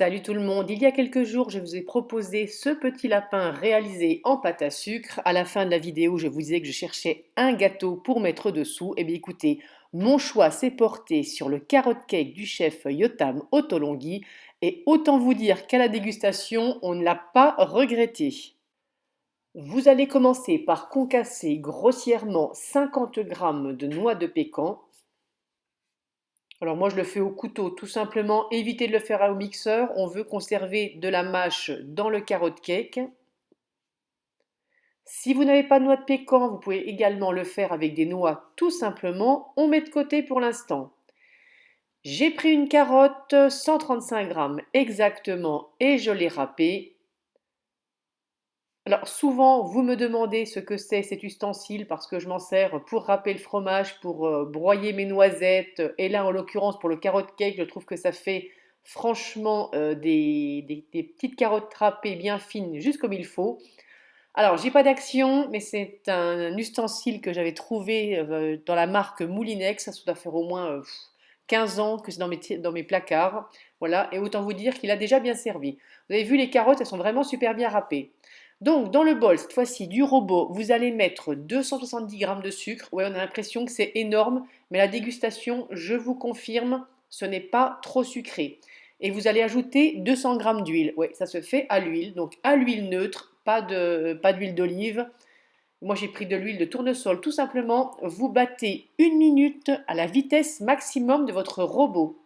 Salut tout le monde, il y a quelques jours je vous ai proposé ce petit lapin réalisé en pâte à sucre. À la fin de la vidéo je vous disais que je cherchais un gâteau pour mettre dessous. Eh bien écoutez, mon choix s'est porté sur le carrot cake du chef Yotam Ottolenghi et autant vous dire qu'à la dégustation on ne l'a pas regretté. Vous allez commencer par concasser grossièrement 50 grammes de noix de pécan. Alors moi je le fais au couteau, tout simplement évitez de le faire au mixeur, on veut conserver de la mâche dans le carrot cake. Si vous n'avez pas de noix de pécan, vous pouvez également le faire avec des noix tout simplement, on met de côté pour l'instant. J'ai pris une carotte, 135 grammes exactement, et je l'ai râpée. Alors souvent vous me demandez ce que c'est cet ustensile parce que je m'en sers pour râper le fromage, pour broyer mes noisettes et là en l'occurrence pour le carrot cake je trouve que ça fait franchement des petites carottes râpées bien fines juste comme il faut. Alors j'ai pas d'action mais c'est un ustensile que j'avais trouvé dans la marque Moulinex, ça doit faire au moins 15 ans que c'est dans mes placards. Voilà, et autant vous dire qu'il a déjà bien servi. Vous avez vu les carottes, elles sont vraiment super bien râpées. Donc, dans le bol, cette fois-ci, du robot, vous allez mettre 270 grammes de sucre. Ouais, on a l'impression que c'est énorme, mais la dégustation, je vous confirme, ce n'est pas trop sucré. Et vous allez ajouter 200 grammes d'huile. Ouais, ça se fait à l'huile, donc à l'huile neutre, pas d'huile d'olive. Moi, j'ai pris de l'huile de tournesol. Tout simplement, vous battez une minute à la vitesse maximum de votre robot.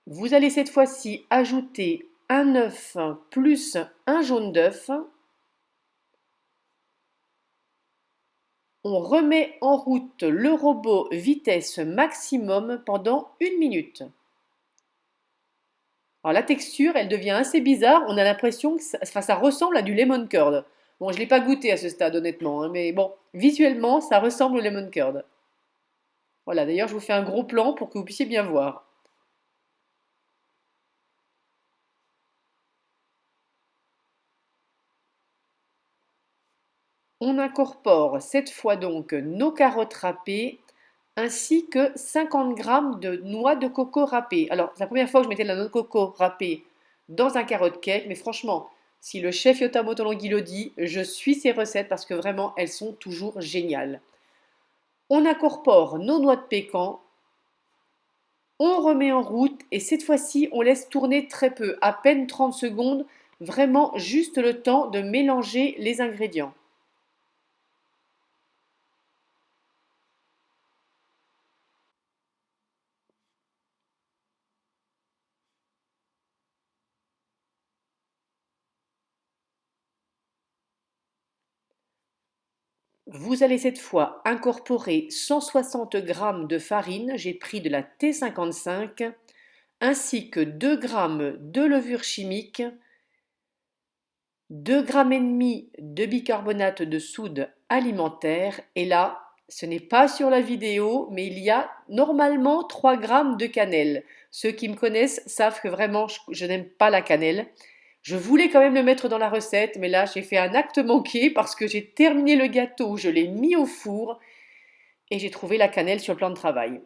Vous allez cette fois-ci ajouter un œuf plus un jaune d'œuf. On remet en route le robot vitesse maximum pendant une minute. Alors la texture, elle devient assez bizarre. On a l'impression que ça ressemble à du lemon curd. Bon, je ne l'ai pas goûté à ce stade honnêtement, hein, mais bon, visuellement, ça ressemble au lemon curd. Voilà, d'ailleurs, je vous fais un gros plan pour que vous puissiez bien voir. On incorpore cette fois donc nos carottes râpées ainsi que 50 grammes de noix de coco râpées. Alors, c'est la première fois que je mettais de la noix de coco râpée dans un carrot cake, mais franchement, si le chef Yotam Ottolenghi le dit, je suis ses recettes parce que vraiment, elles sont toujours géniales. On incorpore nos noix de pécan, on remet en route et cette fois-ci, on laisse tourner très peu, à peine 30 secondes, vraiment juste le temps de mélanger les ingrédients. Vous allez cette fois incorporer 160 grammes de farine, j'ai pris de la T55, ainsi que 2 grammes de levure chimique, 2,5 grammes de bicarbonate de soude alimentaire, et là, ce n'est pas sur la vidéo, mais il y a normalement 3 grammes de cannelle. Ceux qui me connaissent savent que vraiment je n'aime pas la cannelle. Je voulais quand même le mettre dans la recette, mais là j'ai fait un acte manqué parce que j'ai terminé le gâteau, je l'ai mis au four et j'ai trouvé la cannelle sur le plan de travail.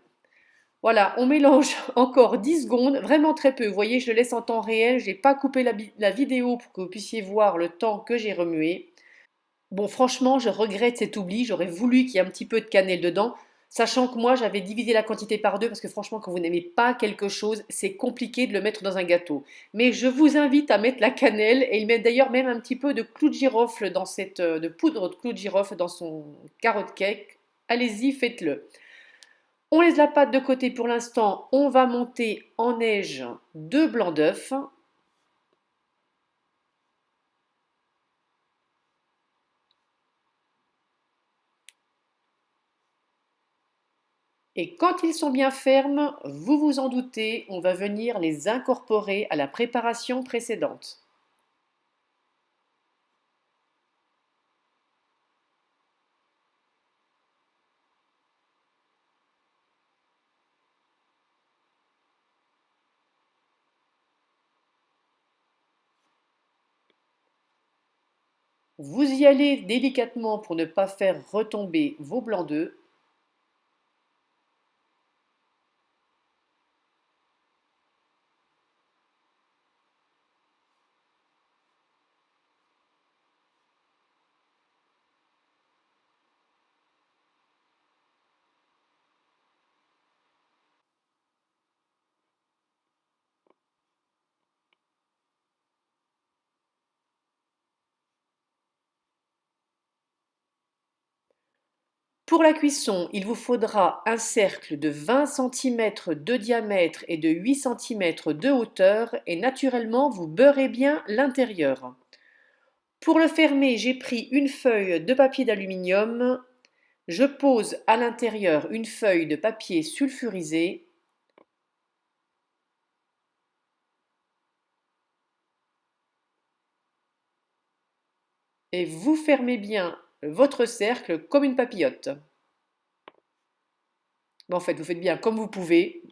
Voilà, on mélange encore 10 secondes, vraiment très peu. Vous voyez, je le laisse en temps réel, je n'ai pas coupé la vidéo pour que vous puissiez voir le temps que j'ai remué. Bon, franchement, je regrette cet oubli, j'aurais voulu qu'il y ait un petit peu de cannelle dedans, sachant que moi j'avais divisé la quantité par deux parce que franchement, quand vous n'aimez pas quelque chose, c'est compliqué de le mettre dans un gâteau. Mais je vous invite à mettre la cannelle et il met d'ailleurs même un petit peu de clou de girofle dans de poudre de clou de girofle dans son carrot cake. Allez-y, faites-le. On laisse la pâte de côté pour l'instant. On va monter en neige deux blancs d'œufs. Et quand ils sont bien fermes, vous vous en doutez, on va venir les incorporer à la préparation précédente. Vous y allez délicatement pour ne pas faire retomber vos blancs d'œufs. Pour la cuisson, il vous faudra un cercle de 20 cm de diamètre et de 8 cm de hauteur et naturellement vous beurrez bien l'intérieur. Pour le fermer, j'ai pris une feuille de papier d'aluminium, je pose à l'intérieur une feuille de papier sulfurisé et vous fermez bien votre cercle comme une papillote. Mais en fait, vous faites bien comme vous pouvez.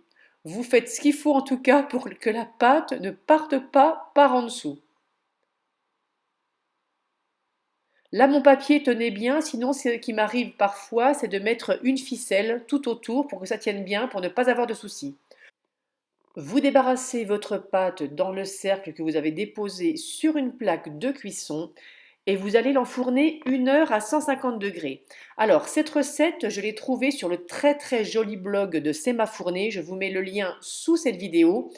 Vous faites ce qu'il faut en tout cas pour que la pâte ne parte pas par en dessous. Là, mon papier tenait bien, sinon ce qui m'arrive parfois, c'est de mettre une ficelle tout autour pour que ça tienne bien, pour ne pas avoir de soucis. Vous débarrassez votre pâte dans le cercle que vous avez déposé sur une plaque de cuisson et vous allez l'enfourner 1 heure à 150 degrés. Alors, cette recette, je l'ai trouvée sur le très très joli blog de C'est ma fournée. Je vous mets le lien sous cette vidéo.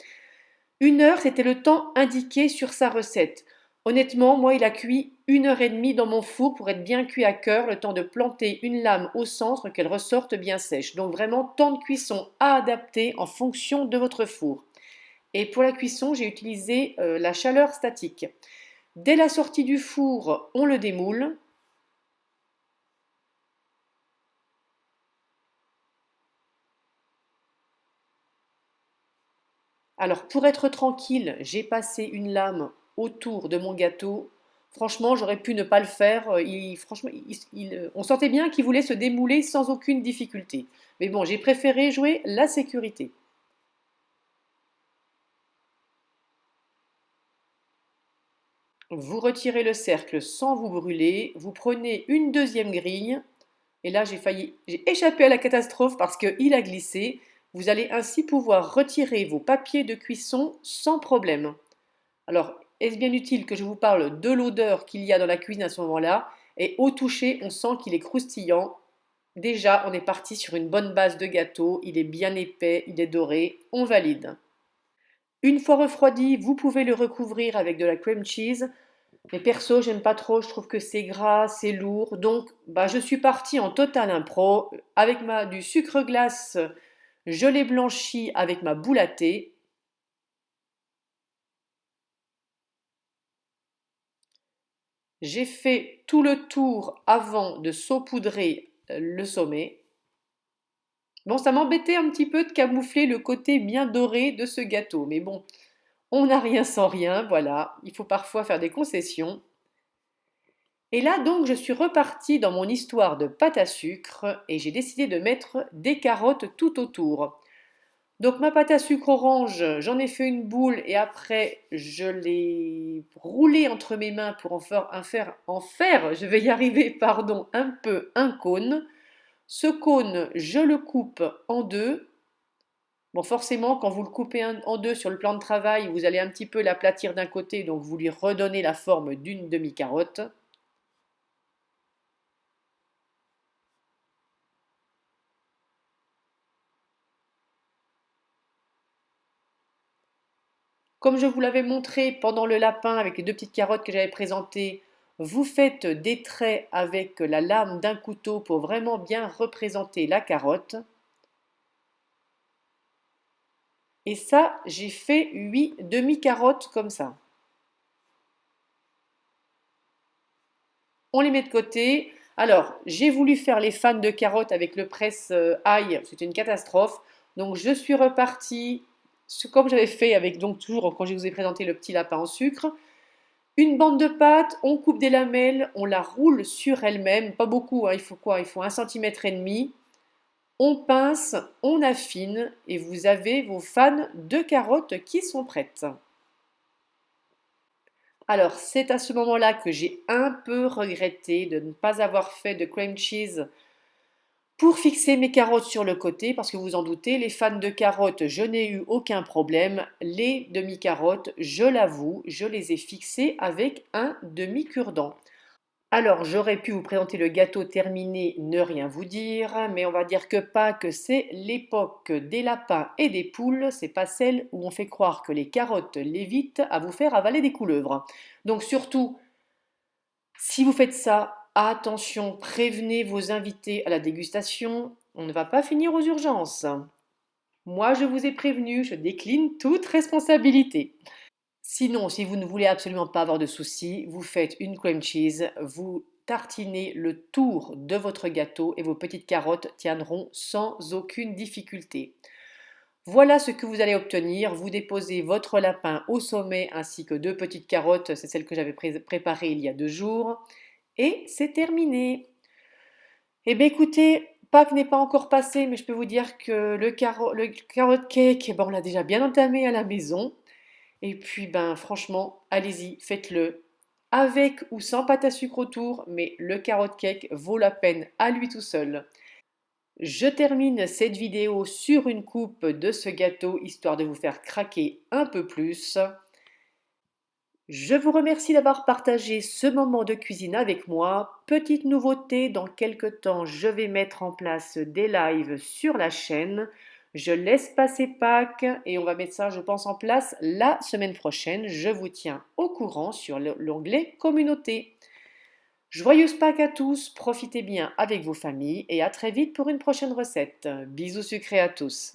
1 heure, c'était le temps indiqué sur sa recette. Honnêtement, moi, il a cuit 1 heure et demie dans mon four pour être bien cuit à cœur, le temps de planter une lame au centre, qu'elle ressorte bien sèche. Donc vraiment, temps de cuisson à adapter en fonction de votre four. Et pour la cuisson, j'ai utilisé la chaleur statique. Dès la sortie du four, on le démoule. Alors pour être tranquille, j'ai passé une lame autour de mon gâteau. Franchement, j'aurais pu ne pas le faire. Franchement, on sentait bien qu'il voulait se démouler sans aucune difficulté. Mais bon, j'ai préféré jouer la sécurité. Vous retirez le cercle sans vous brûler. Vous prenez une deuxième grille. Et là, j'ai échappé à la catastrophe parce qu'il a glissé. Vous allez ainsi pouvoir retirer vos papiers de cuisson sans problème. Alors, est-ce bien utile que je vous parle de l'odeur qu'il y a dans la cuisine à ce moment-là? Et au toucher, on sent qu'il est croustillant. Déjà, on est parti sur une bonne base de gâteau. Il est bien épais, il est doré. On valide. Une fois refroidi, vous pouvez le recouvrir avec de la cream cheese. Mais perso, j'aime pas trop, je trouve que c'est gras, c'est lourd. Donc, je suis partie en total impro avec du sucre glace. Je l'ai blanchi avec ma boule à thé. J'ai fait tout le tour avant de saupoudrer le sommet. Bon, ça m'embêtait un petit peu de camoufler le côté bien doré de ce gâteau. Mais bon, on n'a rien sans rien, voilà. Il faut parfois faire des concessions. Et là donc je suis repartie dans mon histoire de pâte à sucre et j'ai décidé de mettre des carottes tout autour. Donc ma pâte à sucre orange, j'en ai fait une boule et après je l'ai roulée entre mes mains pour en faire, je vais y arriver, pardon, un peu un cône. Ce cône, je le coupe en deux. Bon, forcément, quand vous le coupez en deux sur le plan de travail, vous allez un petit peu l'aplatir d'un côté, donc vous lui redonnez la forme d'une demi-carotte. Comme je vous l'avais montré pendant le lapin avec les deux petites carottes que j'avais présentées, vous faites des traits avec la lame d'un couteau pour vraiment bien représenter la carotte. Et ça, j'ai fait 8 demi-carottes comme ça. On les met de côté. Alors, j'ai voulu faire les fans de carottes avec le presse-ail, c'était une catastrophe. Donc, je suis repartie comme j'avais fait avec, donc toujours quand je vous ai présenté le petit lapin en sucre. Une bande de pâte, on coupe des lamelles, on la roule sur elle-même, pas beaucoup, hein, il faut quoi? Il faut 1,5 cm. On pince, on affine et vous avez vos fans de carottes qui sont prêtes. Alors, c'est à ce moment-là que j'ai un peu regretté de ne pas avoir fait de cream cheese pour fixer mes carottes sur le côté, parce que vous en doutez, les fans de carottes, je n'ai eu aucun problème. Les demi-carottes, je l'avoue, je les ai fixées avec un demi-cure-dent. Alors, j'aurais pu vous présenter le gâteau terminé, ne rien vous dire, mais on va dire que Pâques, c'est l'époque des lapins et des poules, c'est pas celle où on fait croire que les carottes l'évitent à vous faire avaler des couleuvres. Donc surtout, si vous faites ça, attention, prévenez vos invités à la dégustation, on ne va pas finir aux urgences. Moi, je vous ai prévenu, je décline toute responsabilité. Sinon, si vous ne voulez absolument pas avoir de soucis, vous faites une cream cheese, vous tartinez le tour de votre gâteau et vos petites carottes tiendront sans aucune difficulté. Voilà ce que vous allez obtenir. Vous déposez votre lapin au sommet ainsi que deux petites carottes, c'est celle que j'avais préparée il y a 2 jours. Et c'est terminé. Eh bien écoutez, Pâques n'est pas encore passé, mais je peux vous dire que le carrot cake, eh ben, on l'a déjà bien entamé à la maison. Et puis, ben, franchement, allez-y, faites-le. Avec ou sans pâte à sucre autour, mais le carrot cake vaut la peine à lui tout seul. Je termine cette vidéo sur une coupe de ce gâteau, histoire de vous faire craquer un peu plus. Je vous remercie d'avoir partagé ce moment de cuisine avec moi. Petite nouveauté, dans quelques temps, je vais mettre en place des lives sur la chaîne. Je laisse passer Pâques et on va mettre ça, je pense, en place la semaine prochaine. Je vous tiens au courant sur l'onglet communauté. Joyeuses Pâques à tous, profitez bien avec vos familles et à très vite pour une prochaine recette. Bisous sucrés à tous.